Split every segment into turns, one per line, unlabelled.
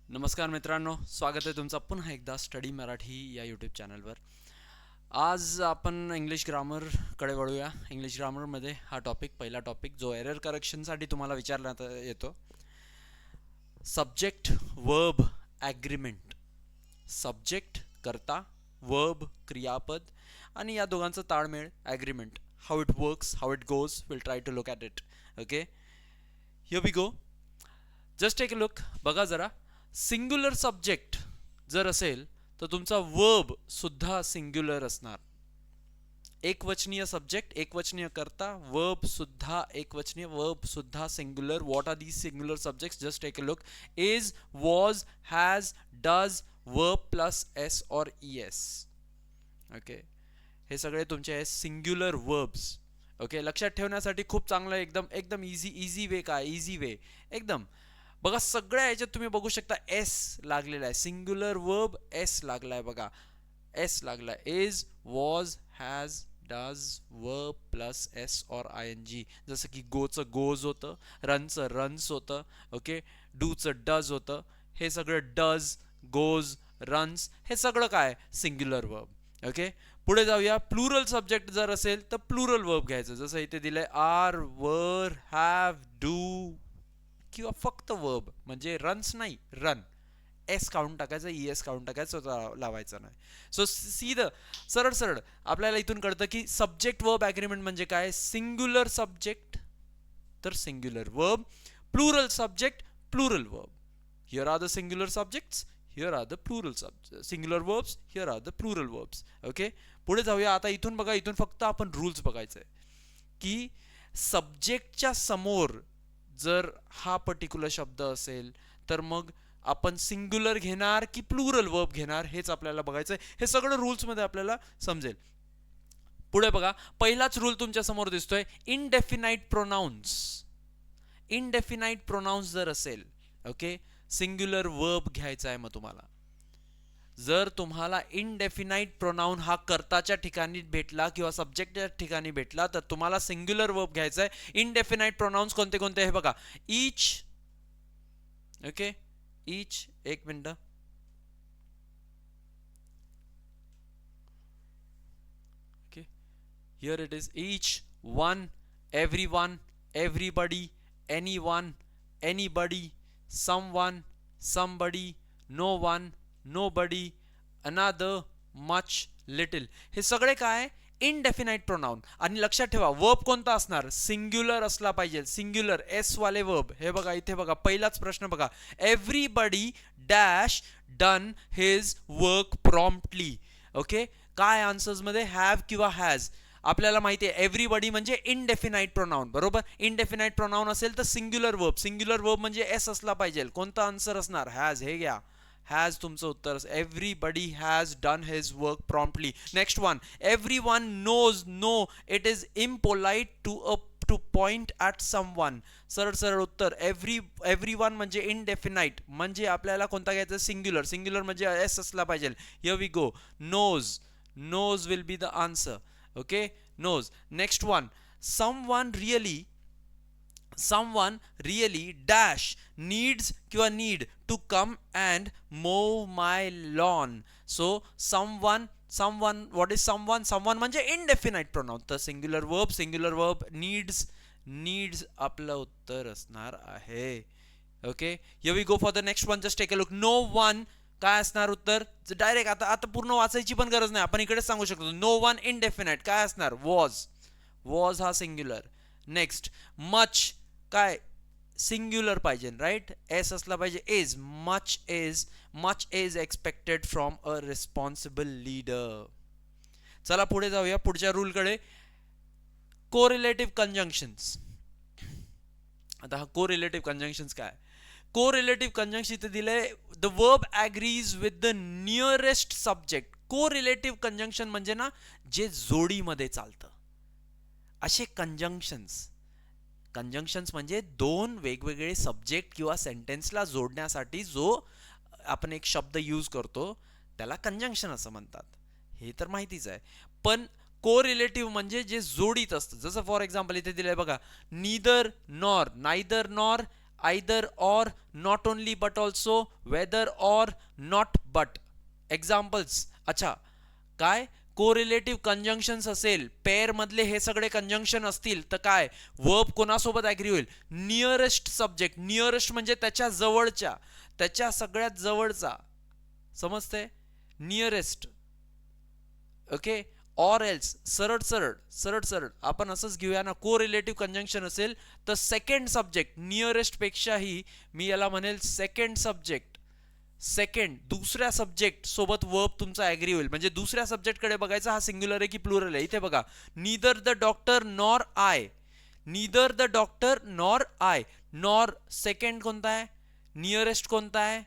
नमस्कार मित्रांनो, स्वागत आहे तुमचा पुन्हा एकदा स्टडी मराठी या यूट्यूब चॅनलवर. आज आपण इंग्लिश ग्रामरकडे वळूया. इंग्लिश ग्रामरमध्ये हा पहिला टॉपिक जो एरर करेक्शनसाठी तुम्हाला विचारण्यात येतो. Subject verb agreement. सब्जेक्ट कर्ता, वर्ब क्रियापद आणि या दोघांचा ताळमेळ agreement. How it works, how it goes, will try to look at it. Okay, here we go. Just take a look. बघा जरा, सिंग्युलर सब्जेक्ट जर असेल तर तुमचा वर्ब सुद्धा सिंग्युलर असणार. एकवचनीय सब्जेक्ट, एकवचनीय कर्ता, वर्ब सुद्धा एकवचनीय, वर्ब सुद्धा singular. What are these singular subjects? Just take a look. Is, was, has, does, verb plus S और ईएस. ओके, हे सगळे तुमचे आहे सिंग्युलर वर्ब्स. ओके, लक्षात ठेवण्यासाठी खूप चांगलं एकदम एकदम इझी वे. काय इझी वे? एकदम बघा, सगळ्या याच्यात तुम्ही बघू शकता एस लागलेला आहे. सिंग्युलर वर्ब एस लागलाय. बघा, एस लागलाय. Is, was, has, does, verb plus S और आय एन जी. जसं की गोचं गोज होतं, रनचं रन्स होतं. ओके, डूचं डज होतं. हे सगळं डज, गोज, रन्स हे सगळं काय सिंग्युलर वर्ब. ओके, पुढे जाऊया. प्लुरल सब्जेक्ट जर असेल तर प्लुरल वर्ब घ्यायचं. जसं इथे दिलंय आर, वर, हॅव, डू किंवा फक्त वर्ब म्हणजे रन्स नाही, रन. एस काउंट टाकायचं, ई एस काउंट टाकायचं, लावायचं नाही. सो सीधं सरळ सरळ आपल्याला इथून कळतं की सब्जेक्ट वर्ब ॲग्रीमेंट म्हणजे काय. सिंग्युलर सब्जेक्ट तर singular verb, plural subject plural verb. Here are the singular subjects, here are the plural singular verbs, here are the plural verbs. Okay, पुढे जाऊया. आता इथून बघा, इथून फक्त आपण रूल्स बघायचं आहे की सब्जेक्टच्या समोर जर हा पर्टिक्युलर शब्द असेल तर मग आपण सिंग्युलर घेणार की प्लुरल वर्ब घेणार, हेच आपल्याला बघायचं आहे. हे सगळं रूल्समध्ये आपल्याला समजेल. पुढे बघा, पहिलाच रूल तुमच्या समोर दिसतोय, इनडेफिनाइट प्रोनाउन्स. इनडेफिनाइट प्रोनाउन्स जर असेल, ओके, सिंग्युलर वर्ब घ्यायचा आहे. मग तुम्हाला जर तुम्हाला इनडेफिनाइट प्रोनाउन हा कर्ताच्या ठिकाणी भेटला किंवा सब्जेक्टच्या ठिकाणी भेटला तर तुम्हाला सिंग्युलर वर्ब घ्यायचा आहे. इनडेफिनाइट प्रोनाउन्स कोणते कोणते हे बघा. ईच, ओके, ईच, एक minute. Okay, here it is. Each, one, everyone, everybody, anyone, anybody, someone, somebody, no one, nobody, another, much, little. हे सगळे काय इनडेफिनाइट प्रोनाउन. आणि लक्षात ठेवा, वर्ब कोणता असणार, सिंग्युलर असला पाहिजे. सिंग्युलर एस वाले वर्ब. हे बघा, इथे बघा, पहिलाच प्रश्न बघा. Everybody dash done his work promptly. Okay, काय आन्सर्स मध्ये हॅव किंवा हॅज. आपल्याला माहिती आहे एव्हरीबडी म्हणजे इनडेफिनाइट प्रोनाउन, बरोबर. इनडेफिनाइट प्रोनाउन असेल तर सिंग्युलर वर्ब. सिंग्युलर वर्ब म्हणजे एस असला पाहिजे. कोणता आन्सर असणार, हॅज. हे घ्या, हॅज तुमचं उत्तर. Everybody has done his work promptly. Next one, everyone knows no it is impolite to point at someone. सरळ सरळ उत्तर. एव्हरीवन म्हणजे इनडेफिनाइट म्हणजे आपल्याला कोणता घ्यायचा, सिंग्युलर. सिंग्युलर म्हणजे एस असला पाहिजे. Here we go. Knows, knows will be the answer. Okay, knows. Next one, someone really, someone really dash needs किंवा need to come and mow my lawn. So someone, someone, what is someone? Someone म्हणजे indefinite pronoun. तर singular verb needs, needs आपलं उत्तर असणार आहे. Okay, here we go for the next one. just take a look. No one, काय असणार उत्तर. Direct आता आता पूर्ण वाचायची पण गरज नाही, आपण इकडेच सांगू शकतो. नो वन इनडेफिनाइट काय असणार, वॉज. वॉज हा सिंग्युलर. नेक्स्ट, मच काय सिंग्युलर पाहिजे, राईट. एस असला पाहिजे. Is, much is, much is expected from a responsible leader. चला पुढे जाऊया पुढच्या रूलकडे. Correlative conjunctions. आता हा कोरिलेटिव्ह कंजंक्शन्स काय. कोरिलेटिव्ह कंजंक्शन इथे दिलंय, the verb agrees with the nearest subject. कोरिलेटिव्ह conjunction म्हणजे ना, जे जोडीमध्ये चालतं असे कंजंक्शन्स. कंजंक्शन्स म्हणजे दोन वेगवेगळे सब्जेक्ट किंवा सेंटेन्सला जोडण्यासाठी जो आपण एक शब्द यूज करतो त्याला कंजंक्शन असं म्हणतात. हे तर माहितीच आहे. पण कोरिलेटिव्ह म्हणजे जे जोडीत असतं. जसं फॉर एक्झाम्पल इथे दिलंय बघा, neither nor, neither nor either or, not only but also, whether or, not but. Examples. अच्छा, काय कोरिलेटिव्ह कंजंक्शन्स असेल, पेअर मधले हे सगळे कंजंक्शन असतील तर काय वर्ब कोणासोबत ॲग्री होईल? Nearest subject. नियरेस्ट म्हणजे त्याच्या जवळच्या, त्याच्या सगळ्यात जवळचा, समजते? नियरेस्ट. ओके. ऑर एल्स, सरळ सरळ सरळ सरळ आपण असंच घेऊया ना, को रिलेटिव्ह कंजंक्शन असेल तर सेकंड सब्जेक्ट नियरेस्ट पेक्षाही मी याला म्हणेल सेकंड सब्जेक्ट. सेकंड दुसऱ्या सब्जेक्ट सोबत वर्ब तुमचा ॲग्री होईल. म्हणजे दुसऱ्या सब्जेक्ट कडे बघायचा, हा सिंग्युलर आहे की प्लुरल आहे. इथे बघा, neither the doctor nor I. Neither the doctor nor I. Nor second कोणता आहे? नियरेस्ट कोणता आहे?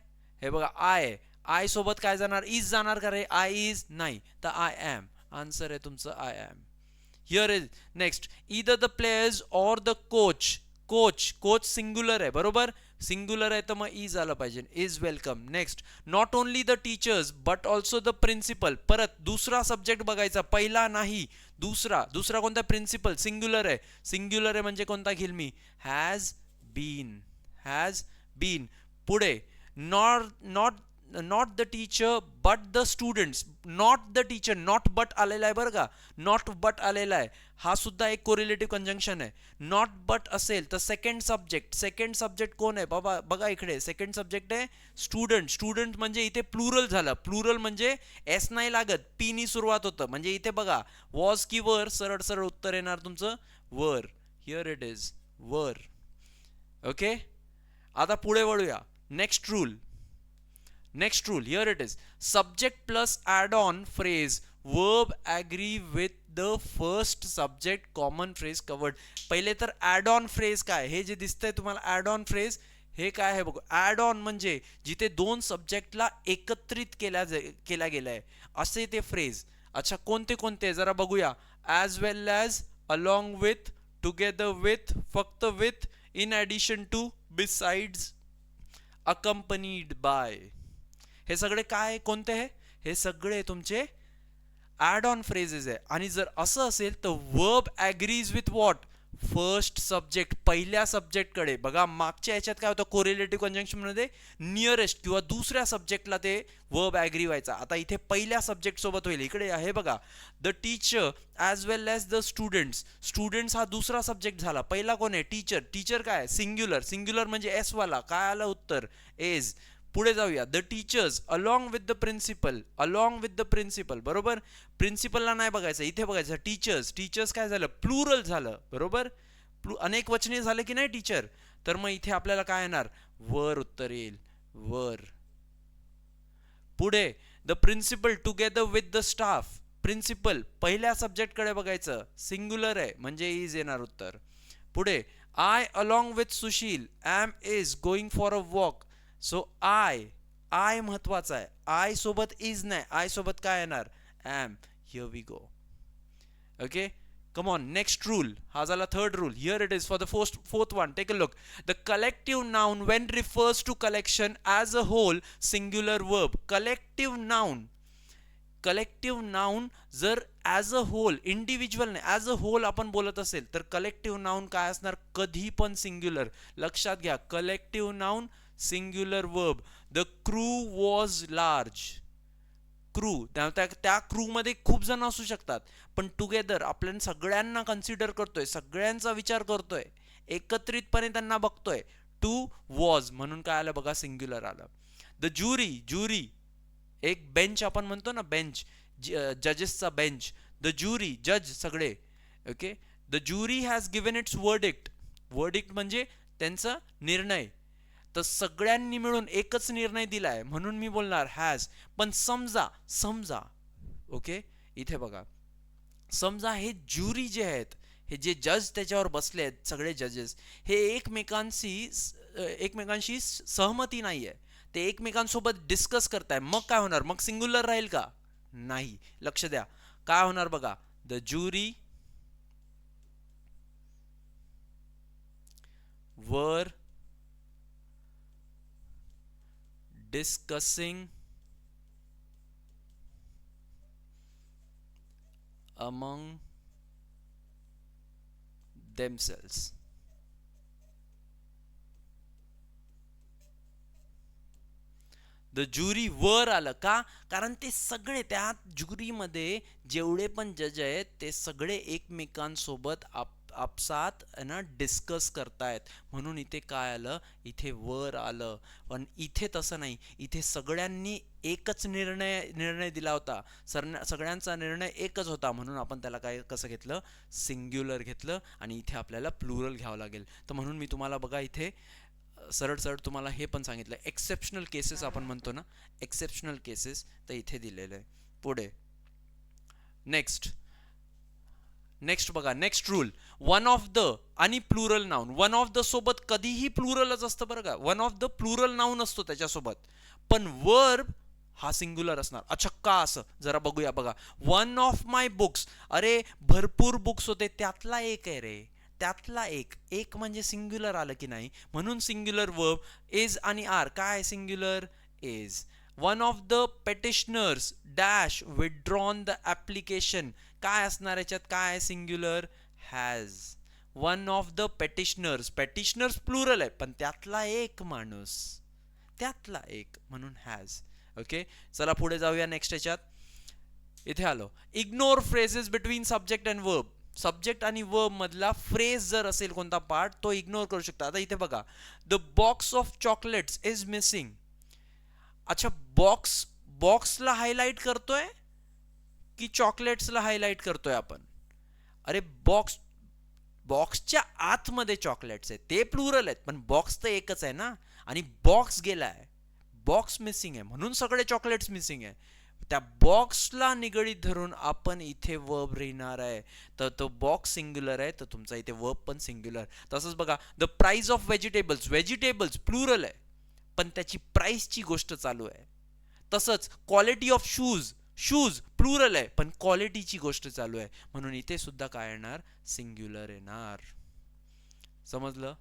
हे बघा, आय. आय सोबत काय जाणार? इज जाणार का रे? आय इज नाही, तर आय एम. आन्सर आहे तुमचं I am. Here is next, either the players or the coach. Coach, coach singular आहे बरोबर, सिंग्युलर आहे तर मग इज आलं पाहिजे, is welcome. Next, not only the teachers but also the principal. परत दुसरा सब्जेक्ट बघायचा, पहिला नाही, दुसरा. दुसरा कोणता? प्रिन्सिपल. सिंग्युलर आहे, सिंग्युलर आहे म्हणजे कोणता घेईल मी? Has been. Has been. पुढे, not not the teacher but the students. Not the teacher, not but आलेला आहे बरं का, नॉट बट आलेला आहे, हा सुद्धा एक कोरिलेटिव्ह कंजंक्शन आहे. नॉट बट असेल तर सेकंड सब्जेक्ट. सेकंड सब्जेक्ट कोण आहे बाबा? बघा इकडे, सेकंड सब्जेक्ट आहे स्टुडंट. स्टुडंट म्हणजे इथे प्लुरल झालं. प्लुरल म्हणजे एस नाही लागत, पी नी सुरुवात होतं. म्हणजे इथे बघा, वॉज की वर, सरळ सरळ उत्तर येणार तुमचं वर. हिअर इट इज वर. ओके, आता पुढे वळूया. Next rule. Next rule, here it is. Subject plus add-on phrase. Verb agree with the first subject. Common phrase covered. पहिले तर add-on phrase काय? हे जे दिसतंय तुम्हाला add-on phrase, हे काय आहे बघू. add-on म्हणजे जिथे दोन सब्जेक्टला एकत्रित केला गेलाय असे ते फ्रेज. अच्छा, कोणते कोणते जरा बघूया. as well as, along with, together with, फक्त with, in addition to, besides, accompanied by. हे सगळे काय कोणते आहे? हे सगळे तुमचे ॲड ऑन फ्रेजेस आहे. आणि जर असं असेल तर verb agrees with what? First subject, पहिल्या सब्जेक्टकडे. बघा मागच्या याच्यात काय होतं, कोरिलेटिव्ह कंजंक्शन मध्ये नियरेस्ट किंवा दुसऱ्या सब्जेक्टला ते वर्ब ॲग्री व्हायचा. आता इथे पहिल्या सब्जेक्ट सोबत होईल. इकडे आहे बघा, the teacher as well as the students. Students हा दुसरा सब्जेक्ट झाला, पहिला कोण आहे? टीचर. टीचर काय? सिंग्युलर. सिंग्युलर म्हणजे एस वाला. काय आलं उत्तर? एज. पुढे जाऊया, the teachers along with the principal. Along with the principal बरोबर. प्रिन्सिपलला नाही बघायचं, इथे बघायचं टीचर्स. टीचर्स काय झालं? प्लुरल झालं बरोबर. अनेक वचने झाले की नाही टीचर, तर मग इथे आपल्याला काय येणार? वर उत्तर येईल, वर. पुढे, the principal together with the staff. Principal पहिल्या सब्जेक्ट कडे बघायचं, सिंग्युलर आहे म्हणजे इज येणार उत्तर. पुढे, I along with Sushil M is going for a walk. So I, I महत्वाचा आहे. आय सोबत इज नाही, आय सोबत काय येणार? Am. Here we go. Okay, come on, next rule. हा झाला third rule. Here it is for the fourth one. Take a look. The collective noun when refers to collection as a whole, singular verb. Collective noun. Collective noun जर as a hole, individual नाही, as a hole आपण बोलत असेल तर collective noun काय असणार? कधी पण सिंग्युलर. लक्षात घ्या, collective noun singular verb. The crew was large. Crew, त्या क्रू मध्ये खूप जण असू शकतात, पण टुगेदर आपण सगळ्यांना कन्सिडर करतोय, सगळ्यांचा विचार करतोय, एकत्रितपणे त्यांना बघतोय. टू वॉज म्हणून काय आलं बघा? सिंग्युलर आलं. The jury. ज्युरी एक बेंच आपण म्हणतो ना, बेंच, जजेसचा बेंच. द ज्युरी, जज सगळे. Okay, the jury has given it's verdict. Verdict म्हणजे त्यांचा निर्णय. तर सगळ्यांनी मिळून एकच निर्णय दिलाय म्हणून मी बोलणार हॅज. पण समजा, समजा, ओके, इथे बघा, समजा हे ज्युरी जे आहेत, हे जे जज त्याच्यावर बसले आहेत, सगळे जजेस, हे एकमेकांशी सहमती नाहीये, ते एकमेकांसोबत डिस्कस करताय. मग काय होणार? मग सिंग्युलर राहील का? नाही. लक्ष द्या, काय होणार बघा. द ज्युरी वर discussing among themselves. The jury वर आलं का, कारण ते सगळे त्या ज्युरीमध्ये जेवढे पण जज आहेत ते सगळे एकमेकांसोबत आपसात ना डिस्कस करतायत, म्हणून इथे काय आलं, इथे वर आलं. पण इथे तसं नाही, इथे सगळ्यांनी एकच निर्णय दिला होता, सगळ्यांचा निर्णय एकच होता, म्हणून आपण त्याला काय कसं घेतलं, सिंग्युलर घेतलं. आणि इथे आपल्याला प्लुरल घ्यावं लागेल. तर म्हणून मी तुम्हाला बघा इथे सरळ सरळ तुम्हाला हे पण सांगितलं, एक्सेप्शनल केसेस आपण म्हणतो ना, एक्सेप्शनल केसेस, तर इथे दिलेलं आहे. पुढे नेक्स्ट बघा, next rule, one of the आणि plural noun. One of the सोबत कधीही प्लुरलच असतं बरं का, one of the plural noun असतो त्याच्यासोबत, पण वर्ब हा सिंग्युलर असणार. अच्छा का असं, जरा बघूया. बघा, वन ऑफ माय बुक्स, अरे भरपूर बुक्स होते, त्यातला एक आहे रे, त्यातला एक म्हणजे सिंग्युलर आलं की नाही, म्हणून सिंग्युलर वर्ब. इज आणि आर काय singular, is. One of the petitioners dash withdrawn the application, काय असणार याच्यात, काय singular, has. One of the petitioners, petitioners plural आहे, पण त्यातला एक माणूस, त्यातला एक, म्हणून हॅज. ओके, चला पुढे जाऊया. नेक्स्ट याच्यात इथे आलो, ignore phrases between subject and verb. Subject आणि वर्ब मधला फ्रेज जर असेल कोणता पार्ट, तो इग्नोर करू शकता. आता इथे बघा, the box of chocolates is missing. अच्छा, बॉक्सला हायलाइट करतोय की चॉकलेट्सला हायलाइट करतोय आपण? अरे बॉक्सच्या आतमध्ये चॉकलेट्स आहेत, ते प्लुरल आहेत, पण बॉक्स तर एकच आहे ना, आणि बॉक्स गेलाय, बॉक्स मिसिंग आहे, म्हणून सगळे चॉकलेट्स मिसिंग आहे. त्या बॉक्सला निगडीत धरून आपण इथे वर्ब लिहिणार आहे, तर तो बॉक्स सिंग्युलर आहे, तर तुमचा इथे वर्ब पण सिंग्युलर. तसंच बघा, the price of vegetables, vegetables plural आहे, पण त्याची प्राइसची गोष्ट चालू आहे. तसंच क्वालिटी ऑफ शूज प्लुरल आहे, पण क्वालिटीची गोष्ट चालू आहे, म्हणून इथे सुद्धा काय येणार, सिंग्युलर येणार. समजलं?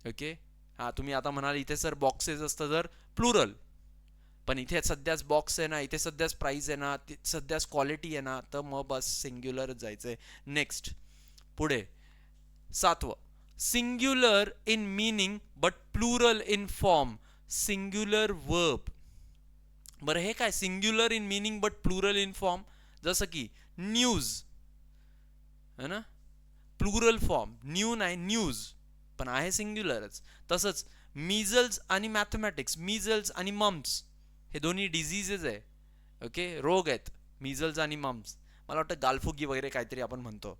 ओके. हा, तुम्ही आता म्हणाल इथे सर बॉक्सेस असतं तर प्लुरल, पण इथे सध्याच बॉक्स आहे ना, इथे सध्याच प्राइस आहे ना, सध्याच क्वालिटी आहे ना, तर मग बस सिंग्युलर जायचंय. नेक्स्ट पुढे 7व, singular in meaning but plural in form, singular verb. बरं, हे काय singular in meaning but plural in form, जसं की न्यूज है ना, प्लुरल फॉर्म, न्यू नाही न्यूज, पण आहे सिंग्युलरच. तसंच मीजल्स आणि मॅथमॅटिक्स, मीजल्स आणि मम्स हे दोन्ही डिझीजेस आहे. ओके, रोग आहेत मीजल्स आणि मम्स. मला वाटतं गालफुगी वगैरे काहीतरी आपण म्हणतो,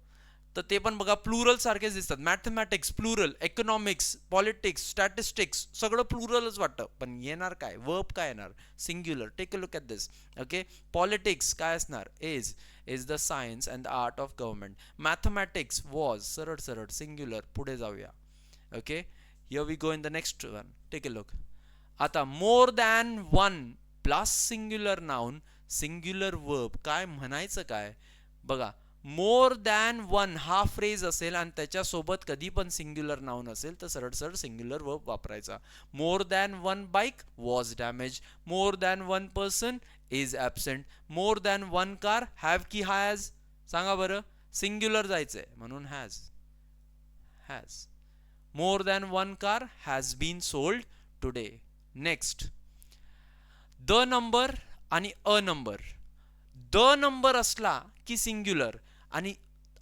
तर ते पण बघा प्लुरल सारखेच दिसतात. Mathematics plural, economics, politics, statistics सगळं प्लुरलच वाटतं, पण येणार काय, वर्ब काय येणार, singular. Take a look at this. Okay, politics काय असणार, is the science and the art of government. Mathematics was, सरळ सरळ सिंग्युलर. पुढे जाऊया. Okay, here we go in the next one. Take a look. आता more than one plus singular noun, singular verb, काय म्हणायचं काय बघा, मोर दॅन वन हा फ्रेज असेल आणि त्याच्यासोबत कधी पण सिंग्युलर नाउन असेल, तर सरळ सरळ सिंग्युलर वर्ब वापरायचा. More than one bike was damage, more than one person is absent, more than one car have की हॅज, सांगा बरं, सिंग्युलर जायचंय म्हणून has. More than one car has been sold today. Next, the number आणि a number. The number असला की singular आणि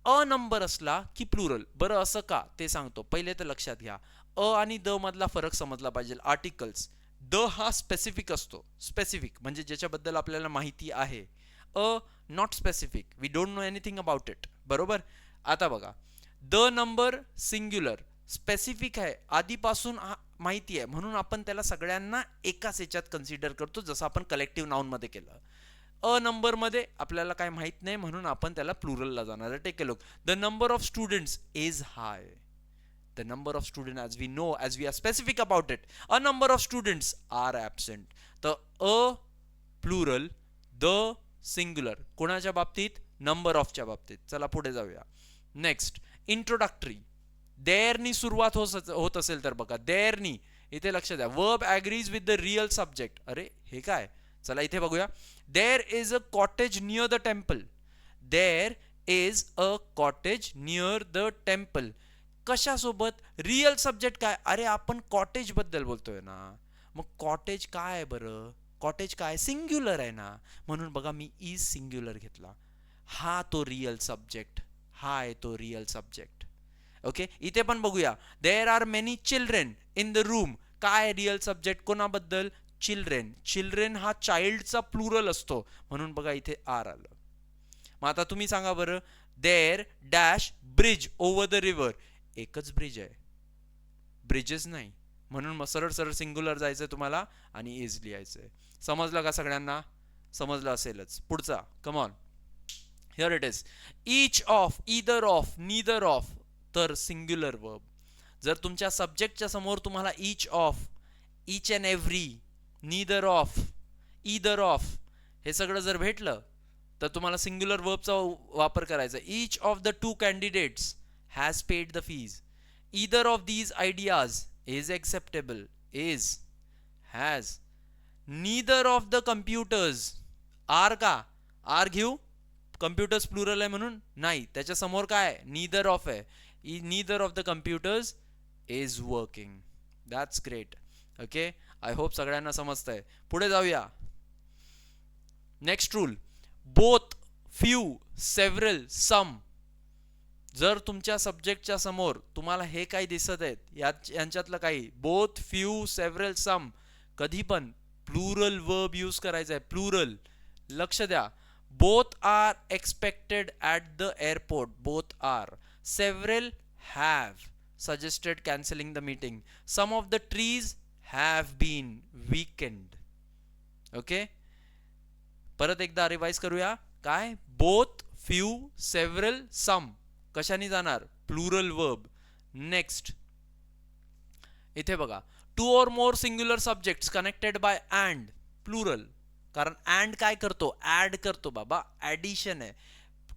a number असला की प्लुरल. बरं असं का ते सांगतो, पहिले तर लक्षात घ्या, अ आणि द मधला फरक समजला पाहिजे. आर्टिकल्स, द हा स्पेसिफिक असतो, स्पेसिफिक म्हणजे ज्याच्याबद्दल आपल्याला माहिती आहे. A not specific, we don't know anything about it. बरोबर. आता बघा, द नंबर सिंग्युलर, स्पेसिफिक आहे, आधीपासून माहिती आहे, म्हणून आपण त्याला सगळ्यांना एकाच याच्यात कन्सिडर करतो, जसं आपण कलेक्टिव्ह नाउन मध्ये केलं. अ नंबर मध्ये आपल्याला काय माहित नाही, म्हणून आपण त्याला प्लुरलला जाणार आहे. Take a look. The number of students is high. The number of student, as we know, as we are specific about it, a number of students are absent. तर अ प्लुरल, द सिंग्युलर, कोणाच्या बाबतीत, number ऑफच्या बाबतीत. चला पुढे जाऊया. Next, introductory. देअरनी सुरुवात होत असेल तर बघा, देअरनी, इथे लक्ष द्या, verb agrees with the real subject. अरे हे काय, चला इथे बघूया. There is a cottage near the temple. There is a cottage near the temple. कशासोबत, रिअल सब्जेक्ट काय, अरे आपण कॉटेज बद्दल बोलतोय ना, मग कॉटेज काय आहे बरं? कॉटेज काय सिंग्युलर आहे ना, म्हणून बघा मी इज सिंग्युलर घेतला. हा तो रियल सब्जेक्ट, हा आहे तो रियल सब्जेक्ट. ओके, इथे पण बघूया. There are many children in the room. काय रियल सब्जेक्ट कोणाबद्दल? चिल्ड्रेन. चिल्ड्रेन हा चाइल्डचा प्लुरल असतो, म्हणून बघा इथे आर आलं. मग आता तुम्ही सांगा बरं, there dash bridge over the river. एकच ब्रिज आहे, ब्रिजेस नाही, म्हणून मग सरळ सरळ सिंग्युलर जायचंय तुम्हाला आणि इज लिहायचंय. समजलं का सगळ्यांना? समजलं असेलच. पुढचा, come on, here it is. Each of, either of, neither of, तर सिंग्युलर वर्ब. जर तुमच्या सब्जेक्टच्या समोर तुम्हाला each of, each and every, neither of, either of हे सगळं जर भेटलं तर तुम्हाला सिंग्युलर वर्बचा वापर करायचा. Each of the two candidates has paid the fees. either of these ideas is acceptable. is, has. neither of the computers are का? are घेऊ? computers plural आहे म्हणून नाही, त्याच्या समोर काय? neither of आहे. neither of the computers is working. that's great. okay, I hope सगळ्यांना समजतंय. पुढे जाऊया. Next rule, both, few, several, some. जर तुमच्या सब्जेक्टच्या समोर तुम्हाला हे काही दिसत आहेत यांच्यातलं काही, बोथ, फ्यू, सेव्हरल, सम, कधी पण प्लुरल वर्ब यूज करायचा आहे. प्लुरल, लक्ष द्या. Both are expected at the airport. Both are. Several have suggested cancelling the meeting. Some of the trees have been weekend. Okay, परत एकदा रिवाइज करूया. काय? बोथ, फ्यू, सेव्हरल, सम कशाने जाणार? Plural verb. नेक्स्ट, इथे बघा, two or more singular subjects connected by and. Plural, कारण and काय करतो? ऍड करतो बाबा, ऍडिशन आहे.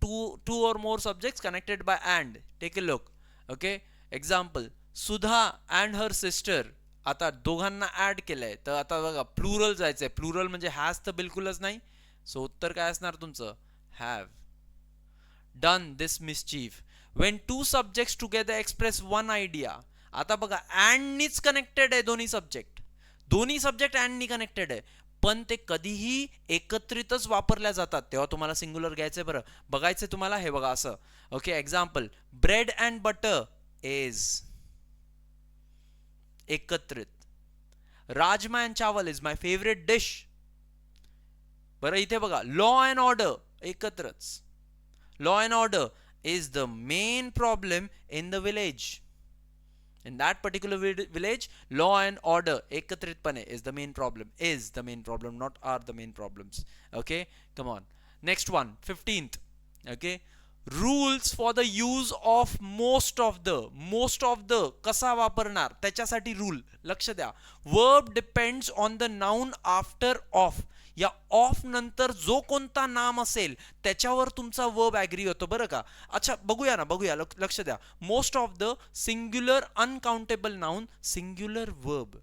Two or more subjects connected by and. Take a look. Okay, example, Sudha and her sister. आता दोघांना ऍड केलंय, तर आता बघा प्लुरल जायचंय. प्लुरल म्हणजे हॅज तर बिलकुलच नाही, सो उत्तर काय असणार तुमचं? Have. Done this mischief. when two subjects together express one idea. आता बघा and नीच कनेक्टेड आहे दोन्ही सब्जेक्ट. दोन्ही सब्जेक्ट and नी कनेक्टेड आहे, पण ते कधीही एकत्रितच वापरल्या जातात, तेव्हा तुम्हाला सिंग्युलर घ्यायचंय. बरं बघायचंय तुम्हाला, हे बघा असं. Okay, example, bread and butter is एकत्रित. राजमा अँड चावल इज माय फेवरेट डिश. बरं इथे बघा, लॉ अँड ऑर्डर एकत्रच. Law and order is the main problem in the village. In that particular village, law and order ekatritpane is the main problem. Is the main problem, not are the main problems. Okay, come on. Next one, 15th. Okay, rules for the use of most of the. most of the कसा वापरणार त्याच्यासाठी rule. लक्ष द्या. verb depends on the noun after of. या of नंतर जो कोणता नाम असेल त्याच्यावर तुमचा वर्ब ऍग्री होतो. बरं का? अच्छा, बघूया ना, बघूया, लक्ष द्या. Most of the singular uncountable noun singular verb.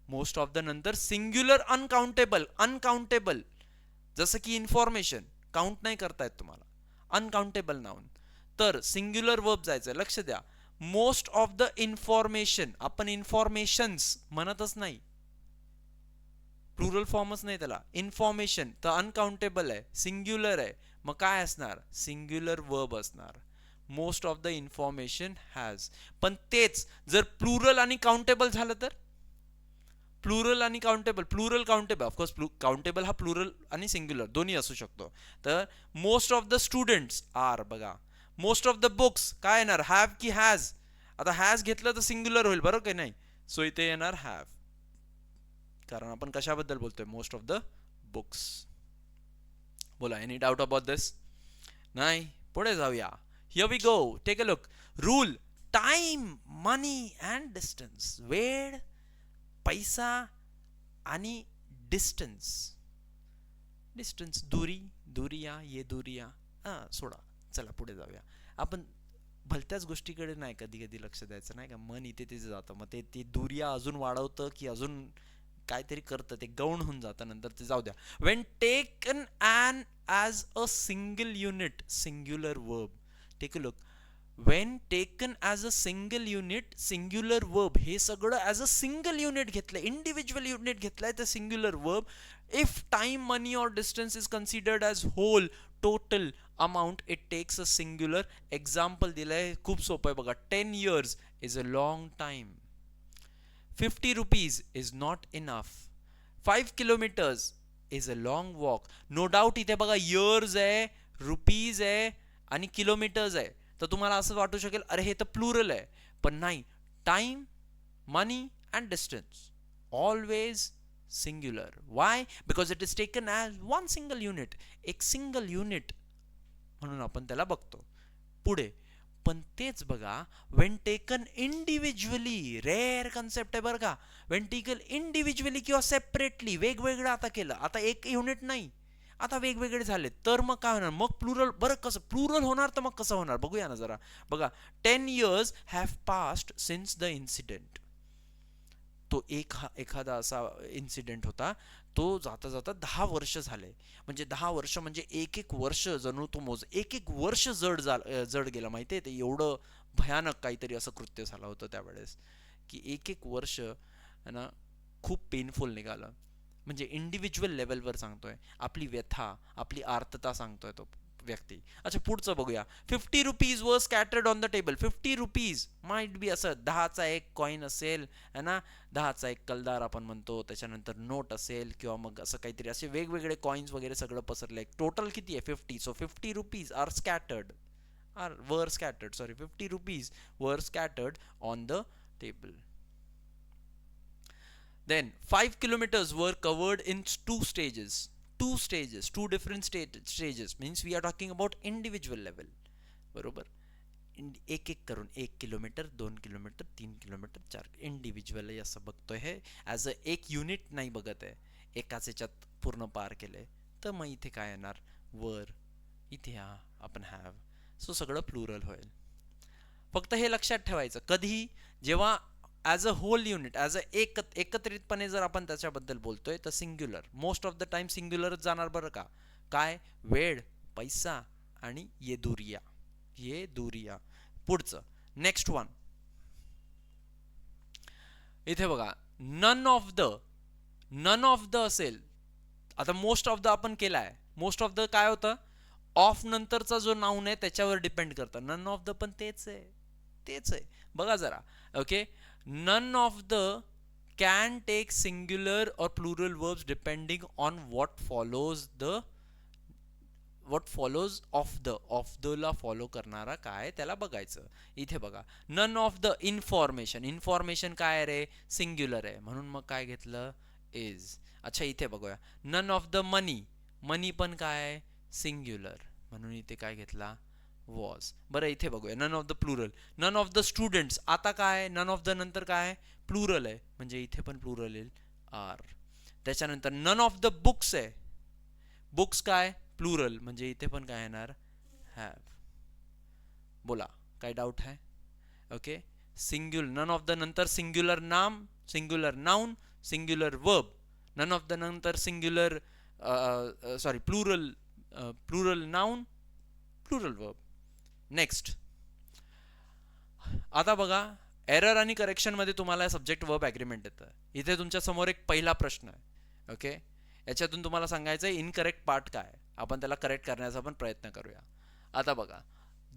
Most of the नंतर सिंग्युलर अनकाउंटेबल. अनकाउंटेबल जसं की इन्फॉर्मेशन, काउंट नाही करतायत तुम्हाला. अनकाउंटेबल नाउन तर सिंग्युलर वर्ब जायचं. लक्ष द्या. मोस्ट ऑफ द इन्फॉर्मेशन, आपण इन्फॉर्मेशन्स म्हणतच नाही, प्लुरल फॉर्मच नाही त्याला. इन्फॉर्मेशन तर अनकाउंटेबल आहे, सिंग्युलर आहे, मग काय असणार? सिंग्युलर वर्ब असणार. Most of the information has. पण तेच जर प्लुरल आणि काउंटेबल झालं तर? प्लुरल आणि countable. Plural countable, of course countable हा प्लुरल आणि सिंग्युलर दोन्ही असू शकतो. तर most of the students are. बघा, मोस्ट ऑफ द बुक्स काय येणार? हॅव की हॅज? आता हॅज घेतलं तर सिंग्युलर होईल, बरोबर की नाही? सो इथे येणार हॅव, कारण आपण कशाबद्दल बोलतोय? Most of the books. बोला, एनी डाऊट अबाउट दिस? नाही? पुढे जाऊया. Here we go. Take a look. Rule, time, money and distance. वेळ, पैसा आणि डिस्टन्स. डिस्टन्स दुरी, दुरिया, ये दुरिया. सोडा, चला पुढे जाऊया. आपण भलत्याच गोष्टीकडे नाही कधी कधी लक्ष द्यायचं, नाही का? मन इथे तिथे जातं, मग ते दुरिया अजून वाढवतं की अजून काहीतरी करतं, ते गौण होऊन जातं नंतर. ते जाऊ द्या. When taken as a single unit, singular verb. Take a look. when taken as a single unit, singular verb, हे सगळं as a single unit घेतलंय, individual unit घेतलंय the singular verb. If time, money or distance is considered as whole, total amount, it takes a singular. Example दिलंय, खूप सोपं आहे बघा. 10 years is a long time. 50 rupees is not enough. 5 kilometers is a long walk. No doubt इथे बघा years आहे, rupees आहे आणि kilometers आहे. तर तुम्हाला असं वाटू शकेल अरे हे तर प्लुरल आहे, पण नाही. Time, money and distance always singular. Y? Because it is taken as one single unit, एक सिंगल युनिट म्हणून आपण त्याला बघतो. पुढे पण तेच बघा Wien taken individually, rare concept आहे बरं का. वेन टेकन इंडिव्हिज्युअली किंवा सेपरेटली, वेगवेगळं आता केलं, आता एक युनिट नाही, आता वेगवेगळे झाले, तर मग काय होणार? मग प्लुरल. बरं कसं प्लुरल होणार? तर मग कसं होणार बघूया ना जरा. बघा 10 years have passed since the incident. तो एखादा असा इन्सिडेंट होता, तो जाता जाता 10 वर्ष झाले. म्हणजे 10 वर्ष म्हणजे एक वर्ष जणू तो एक वर्ष जड गेला माहितीये. ते एवढं भयानक काहीतरी असं कृत्य झालं होतं त्यावेळेस की एक वर्ष ना खूप पेनफुल निघालं. म्हणजे इंडिव्हिज्युअल लेवलवर सांगतोय, आपली व्यथा, आपली आर्तता सांगतोय तो व्यक्ती. अच्छा पुढचं बघूया. 50 rupees वर scattered on the table. 50 rupees might be असं 10चा एक कॉइन असेल है ना, 10चा एक कलदार आपण म्हणतो, त्याच्यानंतर नोट असेल किंवा मग असं काहीतरी, असे वेगवेगळे कॉइन्स वगैरे सगळं पसरलंय. टोटल किती आहे? 50. सो 50 rupees आर स्कॅटर्ड, वर स्कॅटर्ड, सॉरी 50 rupees वर scattered on the table. Then 5 kilometers were covered in two stages. Two different stages. Means we are talking about individual level. बरोबर. एक एक करून 1 किलोमीटर, 2 किलोमीटर, 3 किलोमीटर, 4. इंडिव्हिज्युअल असं बघतोय हे, as a एक युनिट नाही बघत आहे. एकाच याच्यात पूर्ण पार केलंय. तर मग इथे काय येणार? वर, इथे हा आपण हॅव. सो सगळं प्लुरल होईल. फक्त हे लक्षात ठेवायचं, कधी जेव्हा as a whole unit, as a एकत्रितपणे जर आपण त्याच्याबद्दल बोलतोय तर singular. Most of the time सिंग्युलरच जाणार बरं का. काय? वेळ, पैसा आणि ये दुरिया. पुढचं नेक्स्ट वन इथे बघा. नन ऑफ द असेल. आता मोस्ट ऑफ द आपण केलाय. मोस्ट ऑफ द काय होतं? ऑफ नंतरचा जो नाऊन आहे त्याच्यावर डिपेंड करतं. नन ऑफ द पण तेच आहे. बघा जरा. Okay, none of the can take singular or plural verbs depending on what follows of the ला फॉलो करणारा काय त्याला बघायचं. इथे बघा, none of the information काय रे? सिंग्युलर आहे, म्हणून मग काय घेतलं? is. अच्छा इथे बघूया. none of the money पण काय? सिंग्युलर, म्हणून इथे काय घेतला? वॉज. बरं इथे बघूया. None of the plural. None of the students. आता काय? नन ऑफ द नंतर काय? प्लुरल आहे, म्हणजे इथे पण प्लुरल येईल, आर. त्याच्यानंतर नन ऑफ द बुक्स आहे. बुक्स काय? प्लुरल, म्हणजे इथे पण काय येणार? हॅव. बोला, काय डाऊट आहे? Okay. Singular. None of the नंतर सिंग्युलर नाम, singular noun, singular verb. None of the नंतर singular plural noun, plural verb. Next. आता बघा, एरर आणि करेक्शन मध्ये तुम्हाला सब्जेक्ट वर्ब ॲग्रीमेंट येतं. इथे तुमच्या समोर एक पहिला प्रश्न आहे. ओके, याच्यातून तुम्हाला सांगायचं इनकरेक्ट पार्ट काय, आपण त्याला करेक्ट करण्याचा पण प्रयत्न करूया. आता बघा,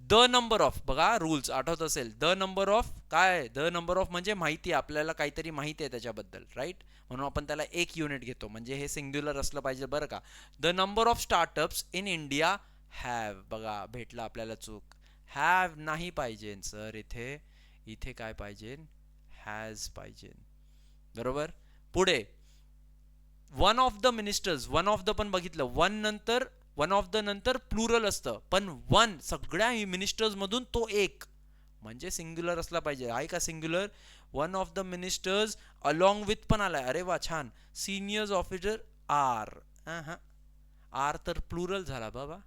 द नंबर ऑफ. बघा रूल्स आठवत असेल. द नंबर ऑफ काय? द नंबर ऑफ म्हणजे माहिती, आपल्याला काहीतरी माहिती आहे त्याच्याबद्दल, राईट? म्हणून आपण त्याला एक युनिट घेतो, म्हणजे हे सिंग्युलर असलं पाहिजे बरं का. The number of startups in India have. बघा भेटला आपल्याला चूक. हॅव नाही पाहिजे सर, इथे काय पाहिजे? हॅज पाहिजे. बरोबर. पुढे one of the ministers. One of the पण बघितलं, वन ऑफ द नंतर प्लुरल असतं, पण वन सगळ्या मिनिस्टर्स मधून तो एक, म्हणजे सिंग्युलर असला पाहिजे. आहे का singular? One of the ministers along with पण आलाय. अरे वा, छान. Seniors officer are. आर तर प्लुरल झाला बाबा.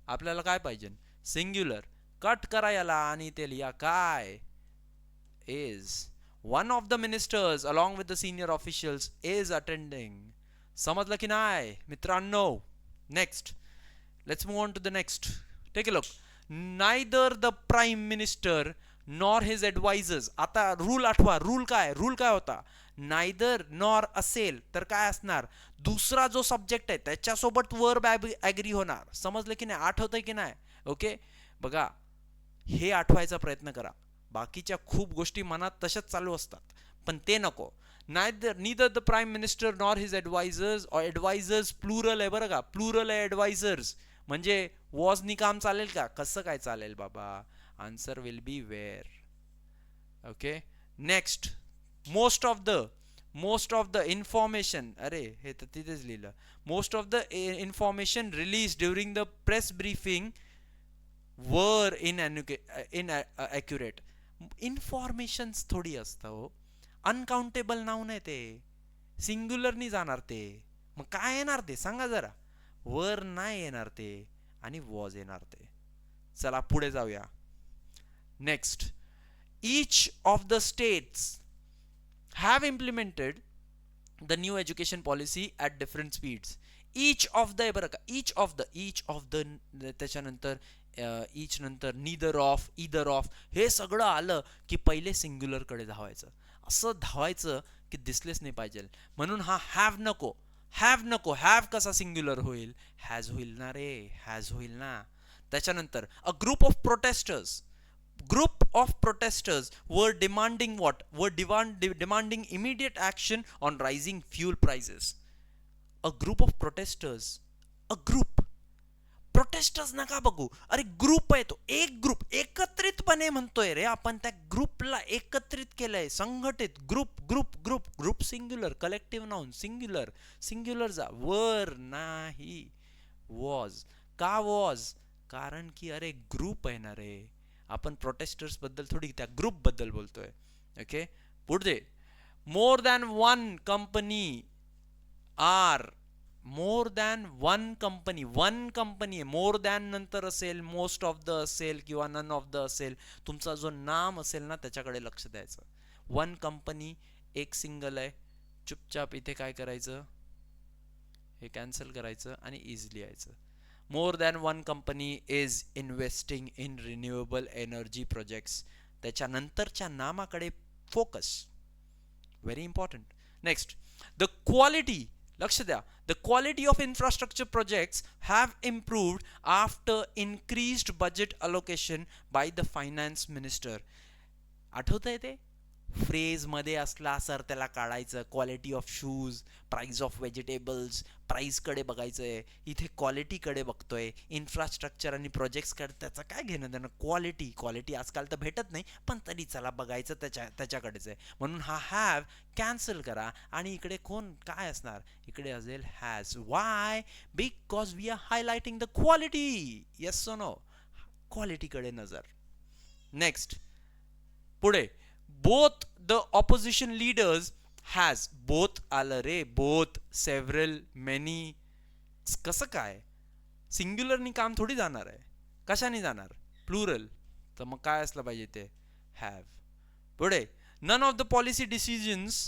आपल्याला काय पाहिजे? सिंग्युलर. कट करा याला आणि ते लिहा काय? Is. One of the ministers along with the senior officials is attending. समजलं की नाही मित्रांनो? Next, let's move on to the next. Take a look. Neither the prime minister nor his advisors. आता रूल आठवा, रूल काय होता, neither nor असेल तर काय असणार, दुसरा जो सब्जेक्ट आहे त्याच्यासोबत वर्ब ॲग्री होणार. समजलं की नाही, आठवतंय की नाही? ओके, बघा हे आठवायचा प्रयत्न करा. बाकीच्या खूप गोष्टी मनात तशाच चालू असतात, पण ते नको. neither the prime minister nor his advisors, or advisors plural आहे बरं का, प्लुरल आहे advisors, म्हणजे वॉज नी काम चालेल का? कसं काय चालेल बाबा, answer will be were. Okay, next, most of the information, अरे हे तर तिथेच लिहिलं, most of the information release during the press briefing वर inaccurate. इन्फॉर्मेशन्स थोडी असतं हो, अनकाउंटेबल नाऊन आहे ते, सिंग्युलरनी जाणार ते, मग काय येणार ते सांगा जरा, वर नाही येणार ते आणि वॉज येणार ते. चला पुढे जाऊया. Next, each of the states have implemented the new education policy at different speeds. each of the बरं का, each of the त्याच्यानंतर each नंतर neither of, either of, हे सगळं आलं की पहिले सिंग्युलर कडे धावायचं. असं धावायचं की दिसलेच नाही पाहिजे, म्हणून हा हॅव नको, हॅव कसा सिंग्युलर होईल, हॅज होईल ना रे, हॅज होईल ना. त्याच्यानंतर a group of protesters were demanding what? Demanding immediate action on rising fuel prices. A group of protesters, a group, protesters नका बघू, अरे ग्रुप आहे तो, एक ग्रुप, एकत्रितपणे म्हणतोय रे आपण, त्या ग्रुपला एकत्रित केलंय, संघटित, group singular, collective noun singular जा, वर नाही, वॉज. का वॉज? कारण की अरे ग्रुप आहे ना रे, आपण प्रोटेस्टर्स बद्दल थोडी त्या ग्रुप बद्दल बोलतोय. ओके, पुढे, मोर दॅन वन कंपनी आहे, मोर दॅन नंतर असेल, मोस्ट ऑफ द असेल किंवा नन ऑफ द असेल, तुमचा जो नाम असेल ना त्याच्याकडे लक्ष द्यायचं. वन कंपनी, एक सिंगल आहे, चुपचाप इथे काय करायचं, हे कॅन्सल करायचं आणि इझिली यायचं. More than one company is investing in renewable energy projects. त्याच्यानंतरच्या नामाकडे focus, very important. Next, the quality, लक्ष द्या, the quality of infrastructure projects have improved after increased budget allocation by the finance minister. आठवतंय ते phrase मध्ये असला sir त्याला काढायचं, quality of shoes, price of vegetables, price कडे बघायचंय, इथे क्वालिटी कडे बघतोय, इन्फ्रास्ट्रक्चर आणि प्रोजेक्ट्स कडे त्याचं काय घेणं देणं, क्वालिटी आजकाल तर भेटत नाही, पण तरी चला बघायचं त्याच्याकडेच आहे, म्हणून हा हॅव कॅन्सल करा आणि इकडे कोण काय असणार, इकडे असेल has. Why? Because we are highlighting the quality. Yes और नो? क्वालिटी कडे नजर. नेक्स्ट, पुढे, both the opposition leaders has, both आलं रे, both, several, many, कसं काय, सिंग्युलरनी काम थोडी जाणार आहे, कशाने जाणार, प्लुरल, तर मग काय असलं पाहिजे ते, हॅव. पुढे, none of the policy decisions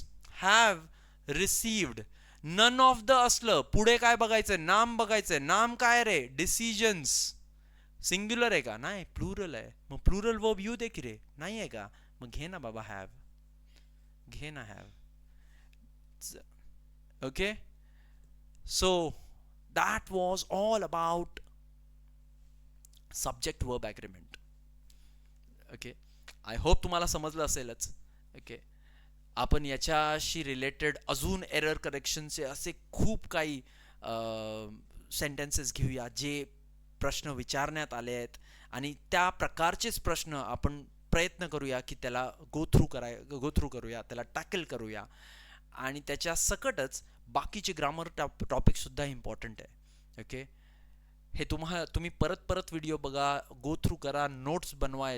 have received, none of the असलं, पुढे काय बघायचं, नाम बघायचं, नाम काय रे, डिसिजन्स, सिंग्युलर आहे का, नाही प्लुरल आहे, मग प्लुरल वर्ब येऊ दे की रे, नाही आहे का, मग घे ना बाबा हॅव, घे ना have. Okay, so that was all about subject verb agreement. Okay, I hope तुम्हाला समजलं असेलच. ओके, आपण याच्याशी रिलेटेड अजून एरर करेक्शनचे असे खूप काही सेंटेन्सेस घेऊया जे प्रश्न विचारण्यात आले आहेत, आणि त्या प्रकारचेच प्रश्न आपण प्रयत्न करूया की त्याला गो थ्रू करूया, त्याला टॅकल करूया, आणि त्याच्या सकटच बाकीचे ग्रामर टॉपिक सुद्धा इम्पॉर्टंट आहे. ओके, हे तुम्ही परत व्हिडिओ बघा, गो थ्रू करा, नोट्स बनवा,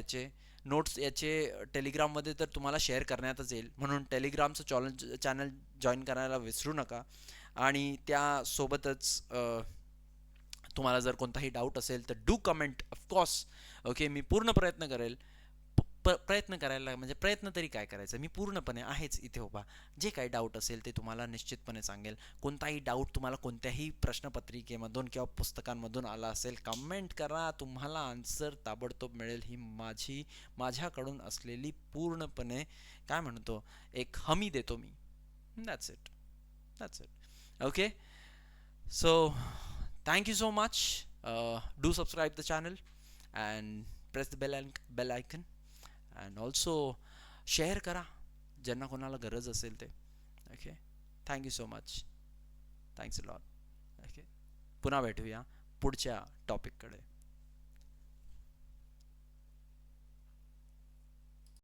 नोट्स याचे टेलिग्राममध्ये तर तुम्हाला शेअर करण्यातच येईल, म्हणून टेलिग्रामचं चॅनल जॉईन करायला विसरू नका. आणि त्यासोबतच तुम्हाला जर कोणताही डाऊट असेल तर डू कमेंट ऑफकोर्स. ओके, मी पूर्ण प्रयत्न करेल प्रयत्न करायला, म्हणजे प्रयत्न तरी काय करायचा, मी पूर्णपणे आहेच इथे उभा. जे काही डाऊट असेल ते तुम्हाला निश्चितपणे सांगेल. कोणताही डाऊट तुम्हाला कोणत्याही प्रश्नपत्रिकेमधून किंवा पुस्तकांमधून आला असेल, कमेंट करा, तुम्हाला आन्सर ताबडतोब मिळेल. ही माझ्याकडून असलेली पूर्णपणे काय म्हणतो, एक हमी देतो मी. That's it, that's it. Okay, so thank you so much. Do subscribe the channel and press the bell icon, and also share करा ज्यांना कोणाला गरज असेल ते. Okay, thank you so much, thanks a lot. Okay, पुन्हा भेटूया पुढच्या टॉपिककडे.